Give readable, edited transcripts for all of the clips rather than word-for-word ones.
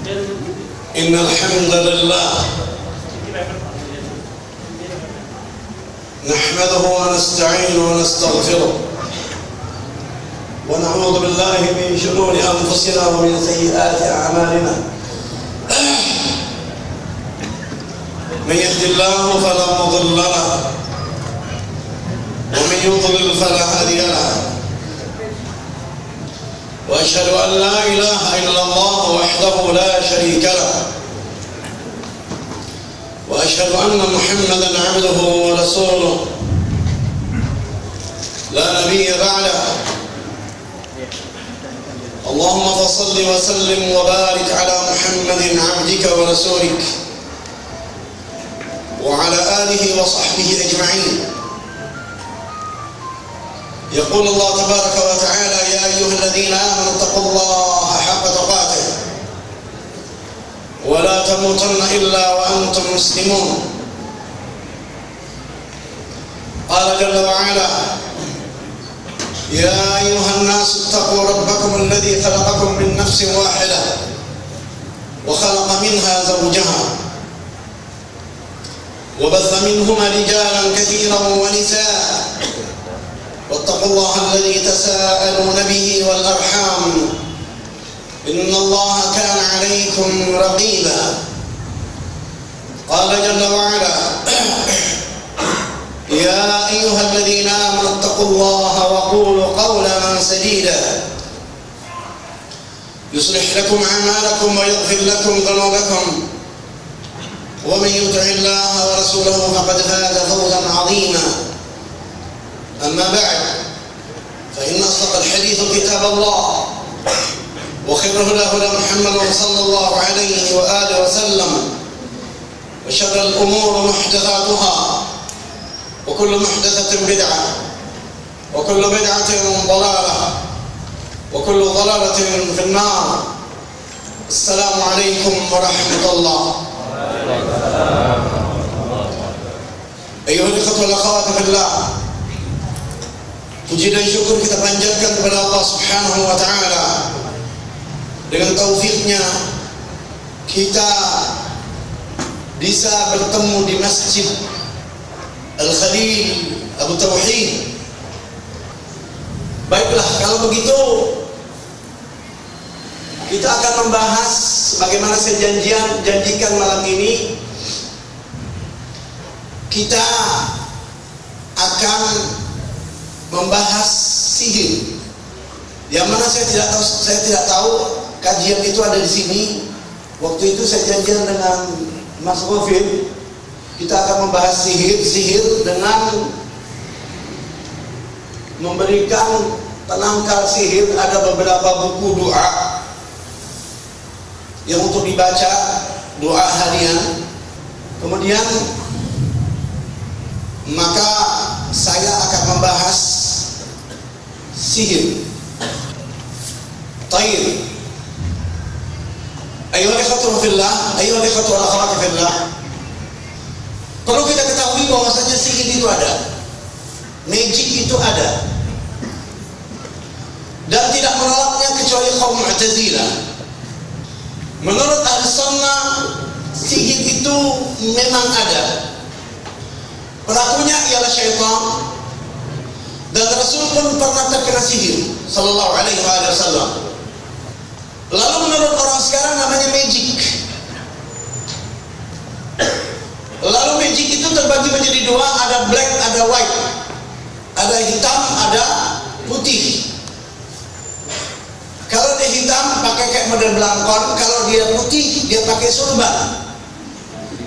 إن الحمد لله نحمده ونستعينه ونستغفره ونعوذ بالله من شرور أنفسنا ومن سيئات أعمالنا. من يهد الله فلا مضل له ومن يضلل فلا هادي له، وأشهد أن لا إله إلا الله وحده لا شريك له، وأشهد أن محمدا عبده ورسوله لا نبي بعده. اللهم فصل وسلم وبارك على محمد عبدك ورسولك وعلى آله وصحبه أجمعين. يقول الله تبارك وتعالى: يا أيها الذين آمنوا اتقوا الله حق تقاته ولا تموتن إلا وأنتم مسلمون. قال جل وعلا: يا أيها الناس اتقوا ربكم الذي خلقكم من نفس واحدة وخلق منها زوجها وبث منهما رجالا كثيرا ونساء واتقوا الله الذي تساءلون به والأرحام إن الله كان عليكم رقيبا. قال جل وعلا: يا أيها الذين آمنوا اتقوا الله وقولوا قولا سديدا يصلح لكم أعمالكم ويغفر لكم ذنوبكم ومن يطع الله ورسوله فقد فاز فوزا عظيما. أما بعد، فإن أصدق الحديث كتاب الله وخير الهدى محمد صلى الله عليه وآله وسلم، وشر الأمور محدثاتها وكل محدثة بدعة وكل بدعة ضلالة وكل ضلالة في النار. السلام عليكم ورحمة الله. أيها الإخوة والأخوات في الله، puji dan syukur kita panjatkan kepada Allah Subhanahu wa taala. Dengan taufiknya kita bisa bertemu di Masjid Al-Khalil Abu Tauhid. Baiklah, kalau begitu kita akan membahas bagaimana saya janjikan malam ini kita akan membahas sihir. Yang mana saya tidak tahu kajian itu ada di sini. Waktu itu saya janjian dengan Mas Rofin, kita akan membahas sihir dengan memberikan penangkal sihir. Ada beberapa buku doa yang untuk dibaca, doa harian. Kemudian maka saya akan membahas sihir. Taib. Ayyuhal ikhwatu fillah, ayyuhal ikhwatu wal akhwat fillah. Perlu kita ketahui bahwasanya sihir itu ada, magic itu ada, dan tidak menolaknya kecuali kaum Mu'tazilah. Menurut Ahlussunnah, sihir itu memang ada. Pelakunya ialah syaitan, dan Rasul pun pernah terkena sihir sallallahu alaihi wasallam. Lalu menurut orang sekarang namanya magic. Lalu magic itu terbagi menjadi dua, ada black, ada white. Ada hitam, ada putih. Kalau dia hitam pakai kayak model belangkon, kalau dia putih dia pakai surban.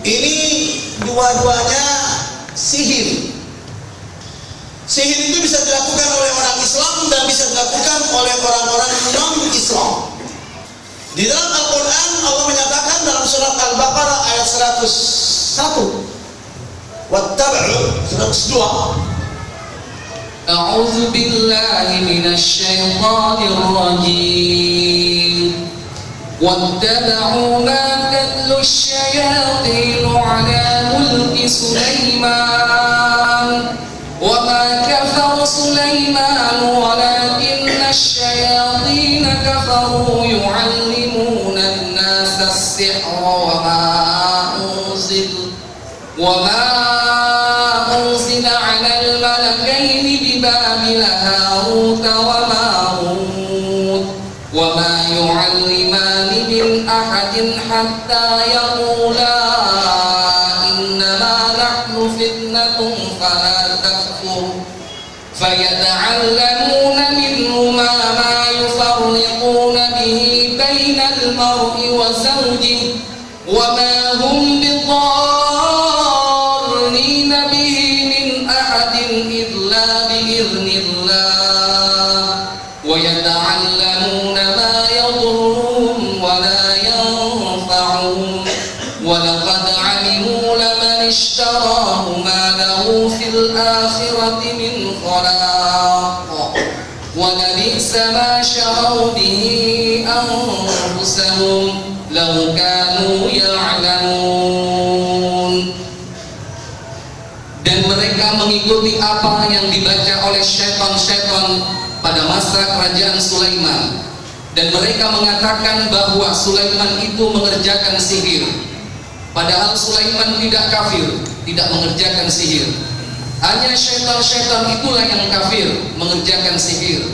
Ini dua-duanya sihir. Sihir itu bisa dilakukan oleh orang Islam dan bisa dilakukan oleh orang-orang non-Islam. Di dalam Al-Quran Allah menyatakan dalam surat Al-Baqarah ayat 101, wattaba'u, 102, A'udzu billahi minasy syaithanir rajim. Wattaba'u ma tatlu asy-syayatin 'ala mulki Sulaiman wa ma kafara Sulaiman walakinna asy-syayatin kafaru yu'allimuna an-nasa وما أنزل على الملكين ببابل هاروت وماروت وما يعلمان من أحد حتى يقولا إنما نحن فتنة فلا تكفر فيتعلمون منهما ما يفرقون به بين المرء وزوجه وما هم بضارين به من أحد إلا بإذن الله ويتعلمون ما يضرهم ولا ينفعهم ولقد علموا لمن اشتراه ما له في الآخرة من خلاق ولبئس ما شروا به أنفسهم لو كانوا يعلمون. Dan mereka mengikuti apa yang dibaca oleh syaitan-syaitan pada masa kerajaan Sulaiman, dan mereka mengatakan bahwa Sulaiman itu mengerjakan sihir, padahal Sulaiman tidak kafir, tidak mengerjakan sihir. Hanya syaitan-syaitan itulah yang kafir, mengerjakan sihir.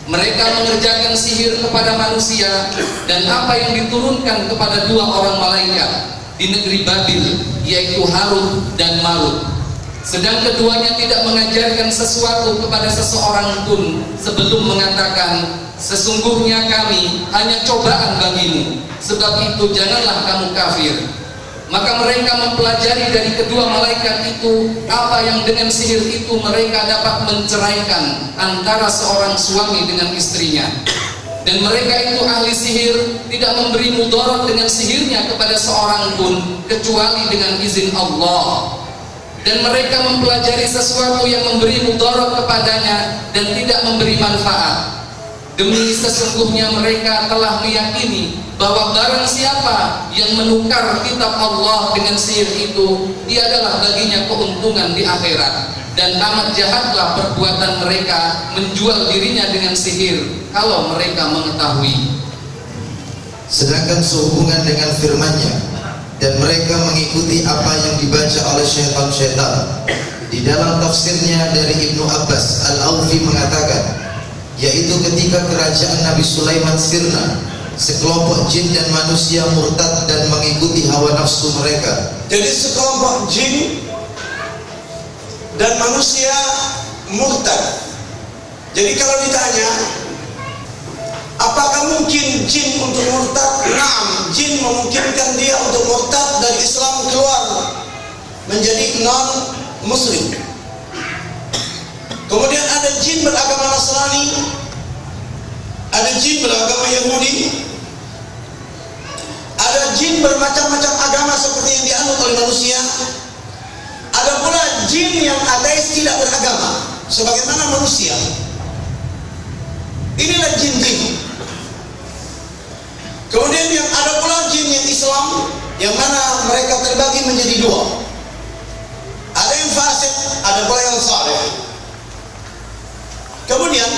Mereka mengerjakan sihir kepada manusia dan apa yang diturunkan kepada dua orang malaikat di negeri Babil, yaitu Harut dan Marut. Sedang keduanya tidak mengajarkan sesuatu kepada seseorang pun sebelum mengatakan, sesungguhnya kami hanya cobaan bagimu, sebab itu janganlah kamu kafir. Maka mereka mempelajari dari kedua malaikat itu apa yang dengan sihir itu mereka dapat menceraikan antara seorang suami dengan istrinya. Dan mereka itu ahli sihir, tidak memberi mudarat dengan sihirnya kepada seorang pun kecuali dengan izin Allah. Dan mereka mempelajari sesuatu yang memberi mudarat kepadanya dan tidak memberi manfaat. Demi sesungguhnya mereka telah meyakini bahwa barang siapa yang menukar kitab Allah dengan sihir itu, dia adalah baginya keuntungan di akhirat. Dan amat jahatlah perbuatan mereka menjual dirinya dengan sihir kalau mereka mengetahui. Sedangkan sehubungan dengan firman-Nya, dan mereka mengikuti apa yang dibaca oleh syaitan-syaitan. Di dalam tafsirnya dari Ibnu Abbas Al-Awfi mengatakan, yaitu ketika kerajaan Nabi Sulaiman sirna, sekelompok jin dan manusia murtad dan mengikuti hawa nafsu mereka. Jadi sekelompok jin dan manusia murtad. Jadi kalau ditanya, apakah mungkin jin untuk murtad? Naam, jin memungkinkan dia untuk murtad dari Islam keluar menjadi non-muslim. Kemudian ada jin beragama Nasrani, ada jin beragama Yahudi, ada jin bermacam-macam agama seperti yang dianut oleh manusia. Ada pula jin yang ateis tidak beragama sebagaimana manusia. Inilah jin-jin. Kemudian yang ada pula jin yang Islam, yang mana mereka terbagi menjadi dua. Ada yang fasik, ada pula yang saleh. Kemudian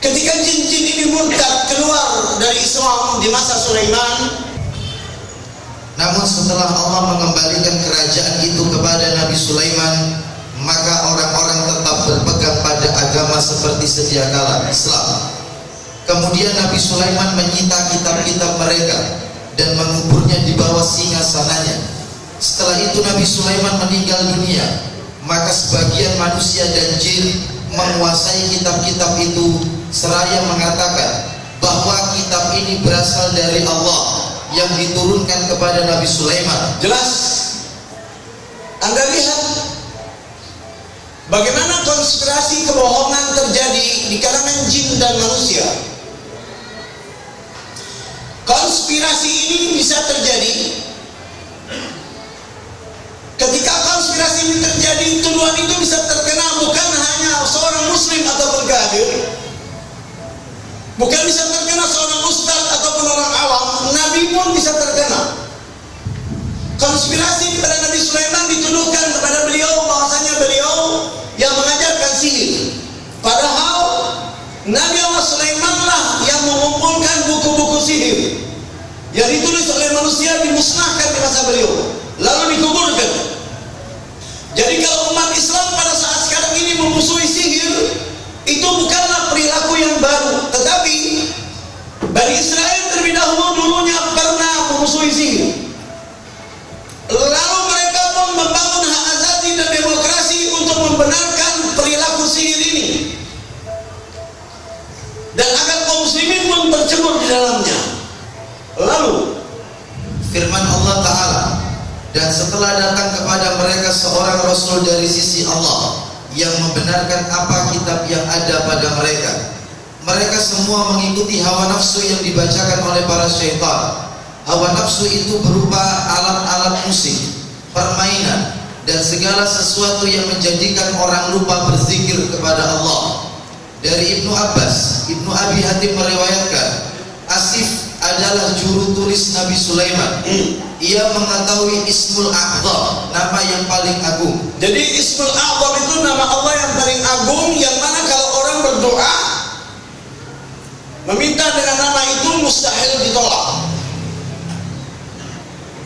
ketika jin-jin ini murtad keluar dari Islam di masa Sulaiman, namun setelah Allah mengembalikan kerajaan itu kepada Nabi Sulaiman, maka orang-orang tetap berpegang pada agama seperti sedia kala, Islam. Kemudian Nabi Sulaiman menyita kitab-kitab mereka dan menguburnya di bawah singgasananya. Setelah itu Nabi Sulaiman meninggal dunia, maka sebagian manusia dan jin menguasai kitab-kitab itu seraya mengatakan bahwa kitab ini berasal dari Allah yang diturunkan kepada Nabi Sulaiman. Jelas? Anda lihat bagaimana konspirasi kebohongan terjadi di kalangan jin dan manusia. Konspirasi ini bisa terjadi ketika konspirasi ini terjadi, tuduhan itu bisa terkena bukan hanya seorang muslim ataupun kafir, bukan bisa terkena seorang ustaz ataupun orang awam, nabi pun bisa terkena. Konspirasi kepada Nabi Sulaiman dituduhkan kepada beliau bahwasanya beliau yang mengajarkan sihir, padahal Nabi Allah Sulaiman lah yang mengumpulkan buku-buku sihir yang ditulis oleh manusia, dimusnahkan di masa beliau lalu dikuburkan. memusuhi sihir itu bukanlah perilaku yang baru, tetapi Bani Israel terlebih dahulu dulunya pernah memusuhi sihir. Lalu mereka pun membangun hak asasi dan demokrasi untuk membenarkan perilaku sihir ini, dan agar kaum muslimin pun tercebur di dalamnya. Lalu firman Allah Ta'ala, dan setelah datang kepada mereka seorang Rasul dari sisi Allah yang membenarkan apa kitab yang ada pada mereka, mereka semua mengikuti hawa nafsu yang dibacakan oleh para syaitan. Hawa nafsu itu berupa alat-alat musik, permainan, dan segala sesuatu yang menjadikan orang lupa berzikir kepada Allah. Dari Ibnu Abbas, Ibnu Abi Hatim meriwayatkan, Asif adalah juru tulis Nabi Sulaiman. Ia mengetahui Ismul A'zam, nama yang paling agung. jadi Ismul A'zam itu nama Allah yang paling agung, yang mana kalau orang berdoa meminta dengan nama itu mustahil ditolak.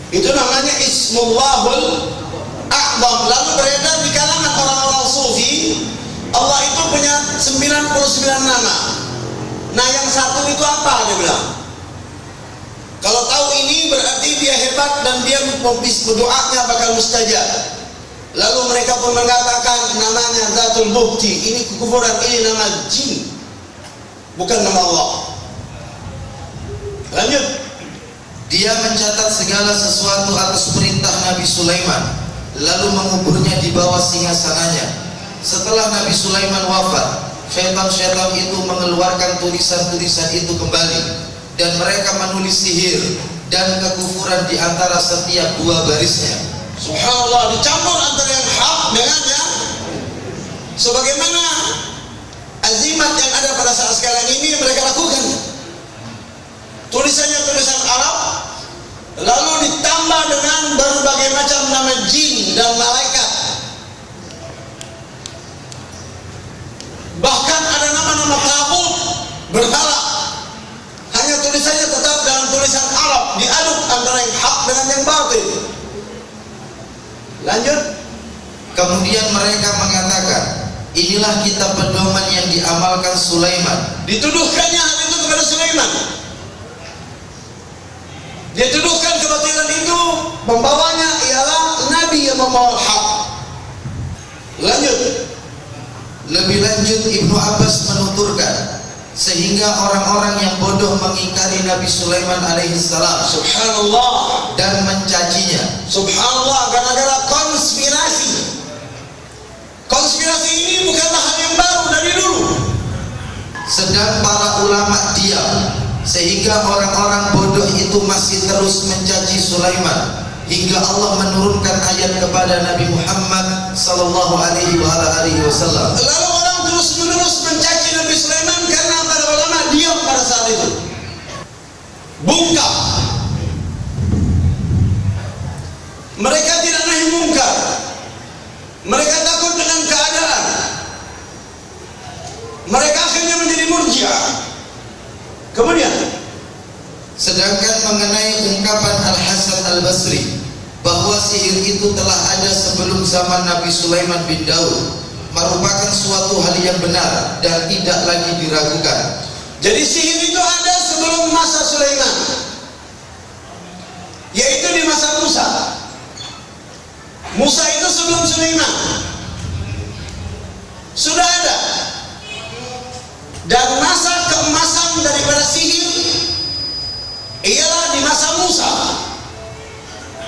Itu namanya Ismullahul A'zam. Lalu beredar di kalangan orang-orang sufi, Allah itu punya 99 nama. Nah, yang satu itu apa? Dia bilang, kalau tahu ini berarti dia hebat dan dia berdoanya bakal mustajab. Lalu mereka pun mengatakan namanya Zatul Bukti. Ini kekufuran, ini nama jin, bukan nama Allah. Lanjut. Dia mencatat segala sesuatu atas perintah Nabi Sulaiman, lalu menguburnya di bawah singgasananya. Setelah Nabi Sulaiman wafat, syaitan-syaitan itu mengeluarkan tulisan-tulisan itu kembali, dan mereka menulis sihir dan kekufuran di antara setiap dua barisnya. Subhanallah, dicampur antara yang hak dengan yang sebagaimana azimat yang ada pada saat sekarang ini mereka lakukan. Tulisannya tulisan Arab, lalu ditambah dengan berbagai macam nama jin dan malaikat. Bahkan ada nama-nama kabut, berhala. Hanya tulisannya tetap dalam tulisan Arab, diaduk antara yang hak dengan yang batil. Lanjut. Kemudian mereka mengatakan, inilah kitab pedoman yang diamalkan Sulaiman. Dituduhkannya hal itu kepada Sulaiman. Dia tuduhkan kebatilan itu membawanya ialah Nabi yang membawa hak. Lanjut. Lebih lanjut, Ibnu Abbas menuturkan, sehingga orang-orang yang bodoh mengingkari Nabi Sulaiman alaihissalam, Subhanallah, dan mencacinya. Subhanallah, gara-gara konspirasi. Konspirasi ini bukanlah hal yang baru dari dulu. Sedang para ulama diam, sehingga orang-orang bodoh itu masih terus mencaci Sulaiman, hingga Allah menurunkan ayat kepada Nabi Muhammad sallallahu alaihi wasallam. Lalu orang terus-menerus mencaci Nabi Sulaiman karena para ulama diam pada saat itu. Bungkam. Mereka tidak nahi mungkar. Mereka takut dengan keadaan. Mereka akhirnya menjadi murji'ah. Kemudian, sedangkan mengenai ungkapan Al-Hasan Al-Basri bahwa sihir itu telah ada sebelum zaman Nabi Sulaiman bin Daud, merupakan suatu hal yang benar dan tidak lagi diragukan. jadi sihir itu ada sebelum masa Sulaiman, yaitu di masa Musa. Musa itu sebelum Sulaiman sudah ada. Dan masa keemasan daripada sihir ialah di masa Musa.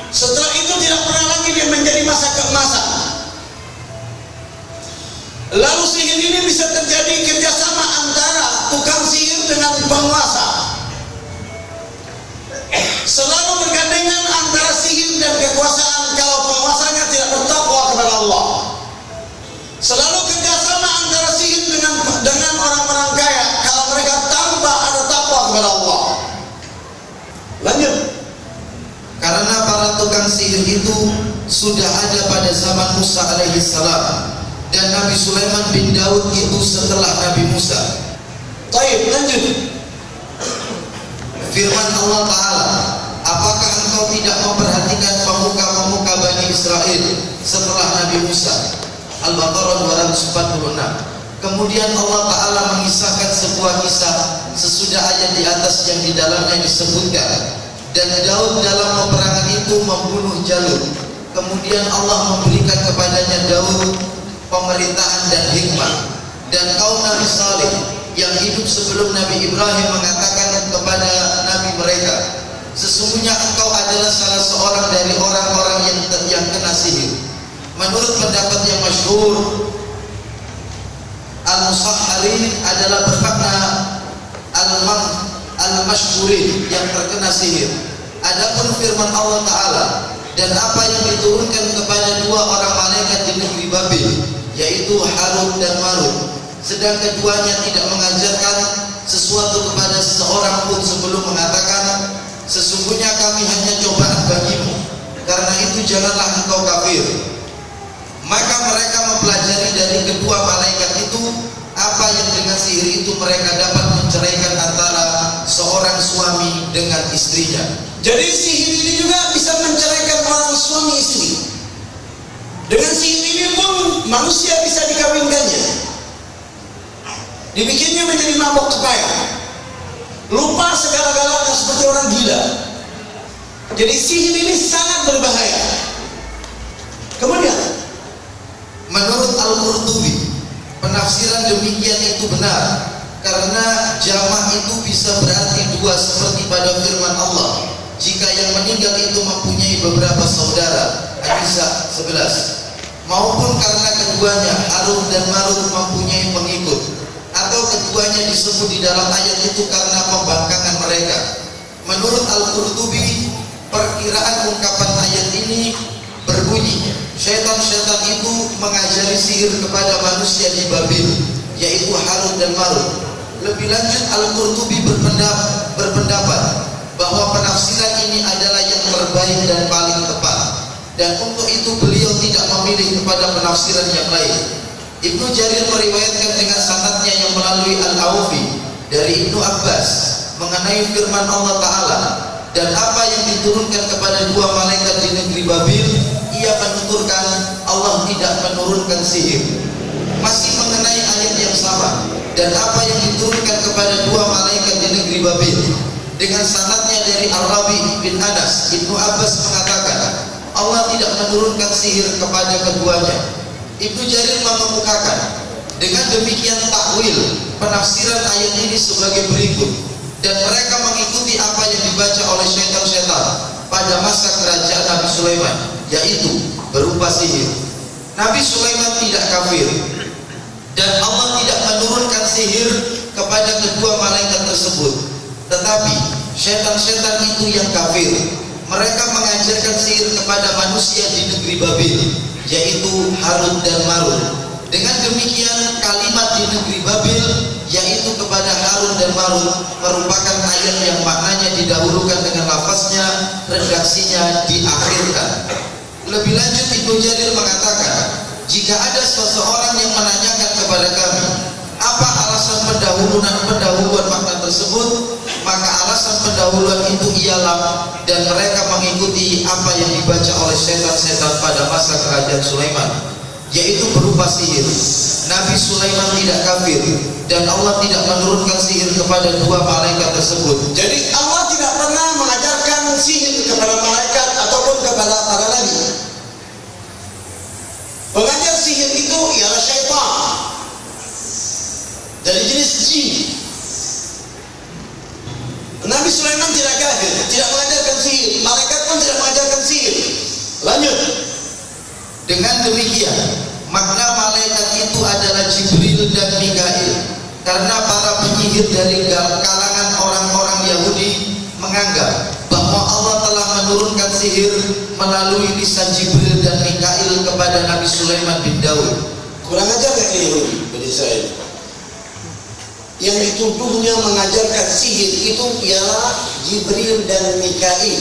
Setelah itu tidak pernah lagi dia menjadi masa keemasan. Lalu sihir ini bisa terjadi kerjasama antara tukang sihir dengan penguasa. Selalu bergandengan antara sihir dan kekuasaan kalau penguasanya tidak bertakwa kepada Allah. Selalu kerjasama antara sihir dengan orang-orang kaya kalau mereka tanpa ada takwa kepada Allah. Lanjut. Karena para tukang sihir itu sudah ada pada zaman Musa alaihissalam, dan Nabi Sulaiman bin Daud itu setelah Nabi Musa. Baik, lanjut. Firman Allah Ta'ala, apakah engkau tidak memperhatikan pemuka-pemuka Bani Israel setelah Nabi Musa? Al-Baqarah 246. Kemudian Allah Ta'ala mengisahkan sebuah kisah sesudah ayat di atas yang di dalamnya disebutkan, dan Daud dalam peperangan itu membunuh Jalut. Kemudian Allah memberikan kepadanya Daud pemerintahan dan hikmah. Dan kaum Nabi Saleh yang hidup sebelum Nabi Ibrahim mengatakan kepada Nabi mereka, sesungguhnya engkau adalah salah seorang dari orang-orang yang kena sihir. Menurut pendapat yang masyhur, Al-Musahharin adalah bermakna Al-Mashhurin, yang terkena sihir. Adapun firman Allah Ta'ala, dan apa yang diturunkan kepada dua orang malaikat di negeri Babil, yaitu Harut dan Marut, sedang keduanya tidak mengajarkan sesuatu kepada seseorang pun sebelum mengatakan, sesungguhnya kami hanya cobaan bagimu, karena itu janganlah engkau kafir. Maka mereka mempelajari dari kedua malaikat itu apa yang dengan sihir itu mereka dapat menceraikan antara seorang suami dengan istrinya. Jadi sihir ini juga bisa menceraikan orang suami istri. Dengan sihir ini pun manusia bisa dikawinkannya. Dibikinnya menjadi mabok kepaya, lupa segala-galanya seperti orang gila. Jadi sihir ini sangat berbahaya. Kemudian menurut Al-Qurtubi, penafsiran demikian itu benar, karena jamah itu bisa berarti dua seperti pada firman Allah, jika yang meninggal itu mempunyai beberapa saudara, An-Nisa 11, maupun karena keduanya Harut dan Marut mempunyai pengikut, atau keduanya disebut di dalam ayat itu karena pembangkangan mereka. Menurut Al-Qurtubi, perkiraan ungkapan ayat ini berbunyi, syaitan-syaitan itu mengajari sihir kepada manusia di Babil, yaitu Harut dan Marut. Lebih lanjut, Al-Qurtubi berpendapat bahwa penafsiran ini adalah yang terbaik dan paling tepat, dan untuk itu beliau tidak memilih kepada penafsiran yang lain. Ibnu Jarir meriwayatkan dengan sanadnya yang melalui Al-Aufi dari Ibnu Abbas mengenai firman Allah Ta'ala, dan apa yang diturunkan kepada dua malaikat di negeri Babil, ia menuturkan Allah tidak menurunkan sihir. Masih mengenai ayat yang sama, dan apa yang diturunkan kepada dua malaikat di negeri Babil, dengan sanadnya dari Ar-Rabi bin Anas, Ibnu Abbas mengatakan Allah tidak menurunkan sihir kepada keduanya. Ibnu Jarir mengemukakan dengan demikian takwil penafsiran ayat ini sebagai berikut, dan mereka mengikuti apa yang dibaca oleh syaitan-syaitan pada masa kerajaan Nabi Sulaiman, yaitu berupa sihir. Nabi Sulaiman tidak kafir, dan Allah tidak menurunkan sihir kepada kedua malaikat tersebut, tetapi syaitan-syaitan itu yang kafir. Mereka mengajarkan sihir kepada manusia di negeri Babil, yaitu Harut dan Marut. Dengan demikian kalimat di negeri Babil, yaitu kepada Harut dan Marut, merupakan ayat yang maknanya didahulukan dengan lafaznya, redaksinya diakhirkan. Lebih lanjut, Ibnu Jarir mengatakan, jika ada seseorang yang menanyakan kepada kami apa alasan pendahuluan makna tersebut, maka alasan pendahuluan itu ialah, dan mereka mengikuti apa yang dibaca oleh setan-setan pada masa kerajaan Sulaiman, yaitu berupa sihir. Nabi Sulaiman tidak kafir, dan Allah tidak menurunkan sihir kepada dua malaikat tersebut. jadi Allah tidak pernah mengajarkan sihir kepada malaikat ataupun kepada para nabi. Pengajar sihir itu ialah syaitan dari jenis jin. Nabi Sulaiman tidak kafir, tidak mengajarkan sihir, malaikat pun tidak mengajarkan sihir. Lanjut. Dengan demikian, makna malaikat itu adalah Jibril dan Mikail, karena para penyihir dari kalangan orang-orang Yahudi menganggap bahwa Allah telah menurunkan sihir melalui lisan Jibril dan Mikail kepada Nabi Sulaiman bin Daud. Kurang ajar yang Yahudi Bani Israel. Yang dituduhnya mengajarkan sihir itu ialah Jibril dan Mikail.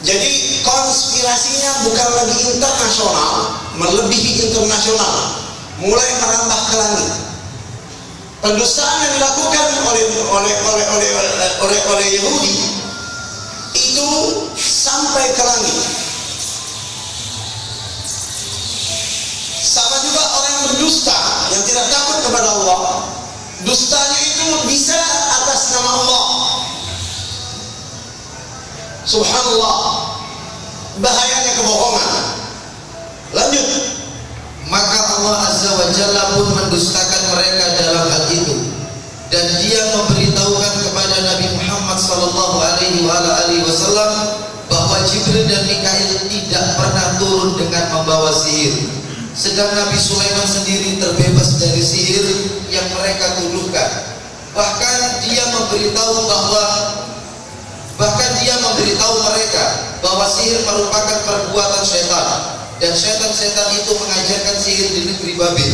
Jadi konspirasinya bukan lagi internasional, melebihi internasional, mulai merambah ke langit. Pendustaan yang dilakukan oleh Yahudi itu sampai ke langit. Sama juga orang yang berdusta, yang tidak takut kepada Allah, dustanya itu bisa atas nama Allah. Subhanallah, bahayanya kebohongan. Lanjut. Maka Allah Azza wa Jalla pun mendustakan mereka dalam hal itu, dan Dia memberitahukan kepada Nabi Muhammad sallallahu alaihi wasallam bahwa Jibril dan Mikail tidak pernah turun dengan membawa sihir. Sedang Nabi Sulaiman sendiri terbebas dari sihir yang mereka tuduhkan. Bahkan dia memberitahu mereka bahwa sihir merupakan perbuatan syaitan, dan syaitan-syaitan itu mengajarkan sihir di negeri Babil.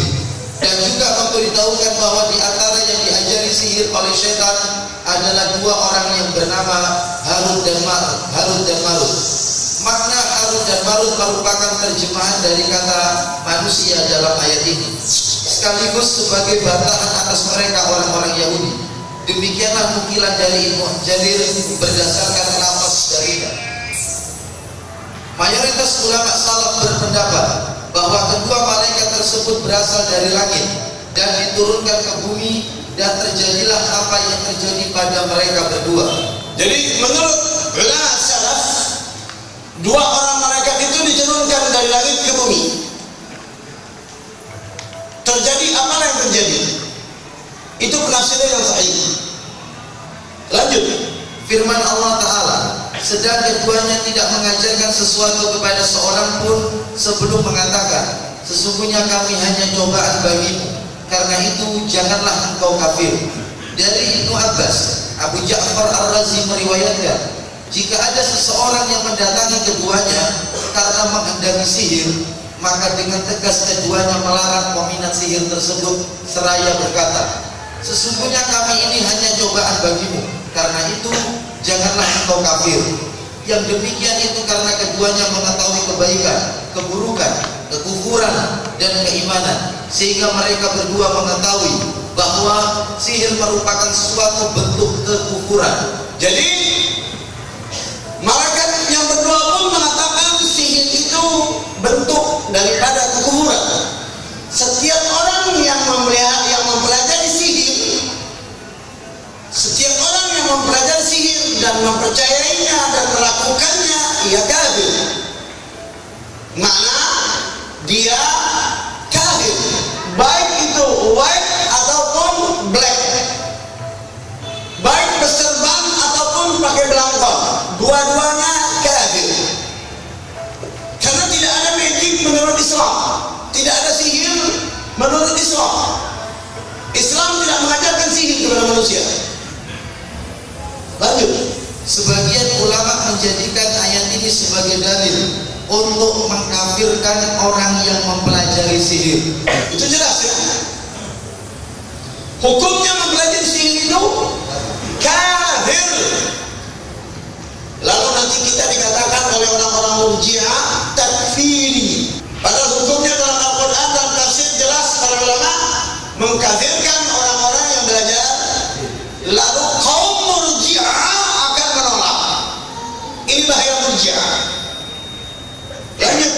Dan juga memberitahukan bahwa di antara yang diajari sihir oleh syaitan adalah dua orang yang bernama Harut dan Marut. Makna Harut dan Marut merupakan terjemahan dari kata manusia dalam ayat ini, sekaligus sebagai bantahan atas mereka orang-orang Yahudi. Demikianlah nukilan dari Ibnu Jarir berdasarkan lafaz darinya. Mayoritas ulama salaf berpendapat bahwa kedua malaikat tersebut berasal dari langit dan diturunkan ke bumi, dan terjadilah apa yang terjadi pada mereka berdua. Jadi menurut ulama salaf, dua orang malaikat itu diturunkan dari langit ke bumi. Terjadi apa yang terjadi? Itu penafsiran yang sahih. Lanjut. Firman Allah Ta'ala, sedang keduanya tidak mengajarkan sesuatu kepada seorang pun sebelum mengatakan, sesungguhnya kami hanya cobaan bagimu, karena itu janganlah engkau kafir. Dari Ibnu Abbas, Abu Ja'far Ar-Razi meriwayatkan, jika ada seseorang yang mendatangi keduanya karena menghendaki sihir, maka dengan tegas keduanya melarang peminat sihir tersebut seraya berkata, sesungguhnya kami ini hanya cobaan bagimu, karena itu janganlah engkau kafir. Yang demikian itu karena keduanya mengetahui kebaikan, keburukan, kekufuran, dan keimanan, sehingga mereka berdua mengetahui bahwa sihir merupakan suatu bentuk kekufuran. Jadi malaikat yang berdua pun mengatakan sihir itu bentuk daripada kekufuran. Setiap orang yang mempelajari sihir, setiap orang yang mempelajari sihir dan mempercayainya dan melakukannya, ia kafir. Makna dia kafir, baik itu white ataupun black, baik berserban ataupun pakai belangkon, dua-duanya kafir. Karena tidak ada magic menurut Islam, tidak ada sihir menurut Islam. Islam tidak mengajarkan sihir kepada manusia. Lanjut. Sebagian ulama menjadikan ayat ini sebagai dalil untuk mengkafirkan orang yang mempelajari sihir. Itu jelas ya. Hukumnya mempelajari sihir itu kafir. Lalu nanti kita dikatakan oleh orang-orang Murji'ah takfiri. Padahal hukumnya dalam Al-Quran dan tafsir jelas para ulama mengkafirkan orang-orang yang belajar. Lalu kaum Murji'ah akan menolak. Ini bahaya Murji'ah. Lanjut.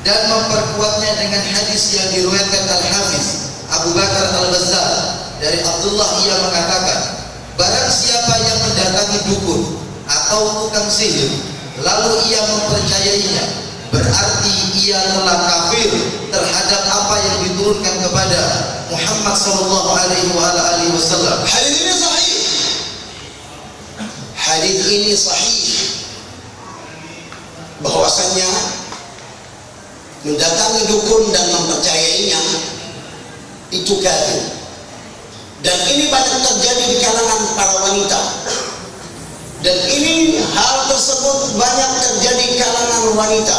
Dan memperkuatnya dengan hadis yang diriwayatkan Al-Hafiz Abu Bakar Al-Bazzar dari Abdullah, ia mengatakan, barang siapa yang mendatangi dukun atau tukang sihir lalu ia mempercayainya, berarti ia telah kafir terhadap apa yang diturunkan kepada Muhammad sallallahu alaihi wasallam. Hadis ini sahih. Hadis ini sahih bahwasanya mendatangi dukun dan mempercayainya itu kafir. Dan ini banyak terjadi di kalangan para wanita. Dan ini hal tersebut banyak terjadi di kalangan wanita.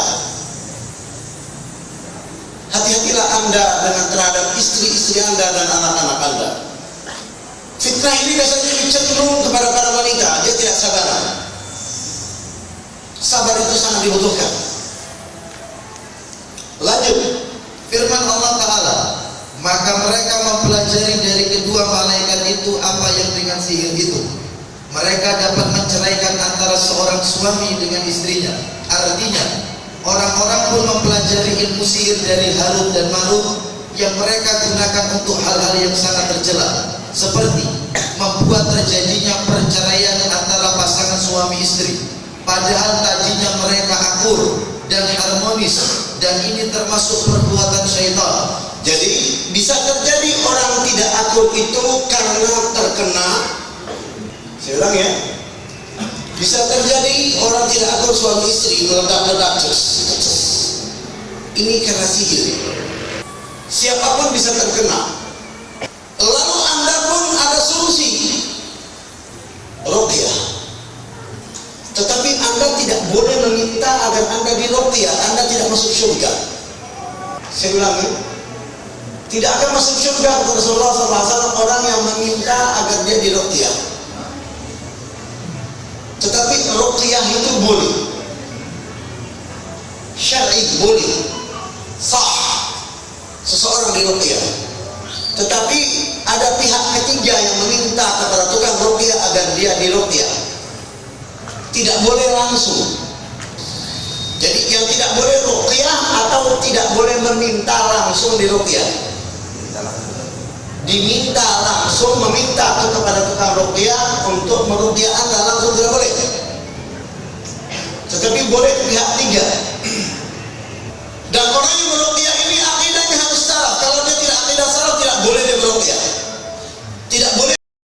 Hati-hatilah Anda dengan terhadap istri-istri Anda dan anak-anak Anda. Fitnah ini biasanya cenderung kepada para wanita, dia tidak sabar. Sabar itu sangat dibutuhkan. Lanjut. Firman Allah Ta'ala, maka mereka mempelajari dari kedua malaikat itu apa yang dengan sihir itu. Mereka dapat menceraikan antara seorang suami dengan istrinya. Artinya, Orang-orang pun mempelajari ilmu sihir dari Harut dan Marut yang mereka gunakan untuk hal-hal yang sangat tercela, seperti membuat terjadinya perceraian antara pasangan suami istri, padahal tadinya mereka akur dan harmonis, dan ini termasuk perbuatan syaitan. Jadi bisa terjadi orang tidak akur itu karena terkena, saya ulang ya, bisa terjadi orang tidak akur suami istri meledak-ledak, ini karena sihir. Siapapun bisa terkena. Lalu Anda pun ada solusi, ruqyah. Tetapi Anda tidak boleh meminta agar Anda diruqyah. Anda tidak masuk surga. Saya ulang ya, tidak akan masuk surga kata Rasulullah SAW orang yang meminta agar dia diruqyah. Tetapi ruqyah itu boleh, syar'i boleh, sah seseorang diruqyah. Tetapi ada pihak ketiga yang meminta kepada tukang ruqyah agar dia diruqyah. Tidak boleh langsung. Jadi yang tidak boleh ruqyah atau tidak boleh meminta langsung diruqyah. Diminta langsung, meminta kepada tukang ruqyah untuk meruqyah Anda langsung tidak boleh. Tetapi boleh pihak tiga. Dan orang yang meruqyah ini akidahnya harus salah. Kalau dia tidak akidah salah, tidak boleh dia meruqyah. Tidak boleh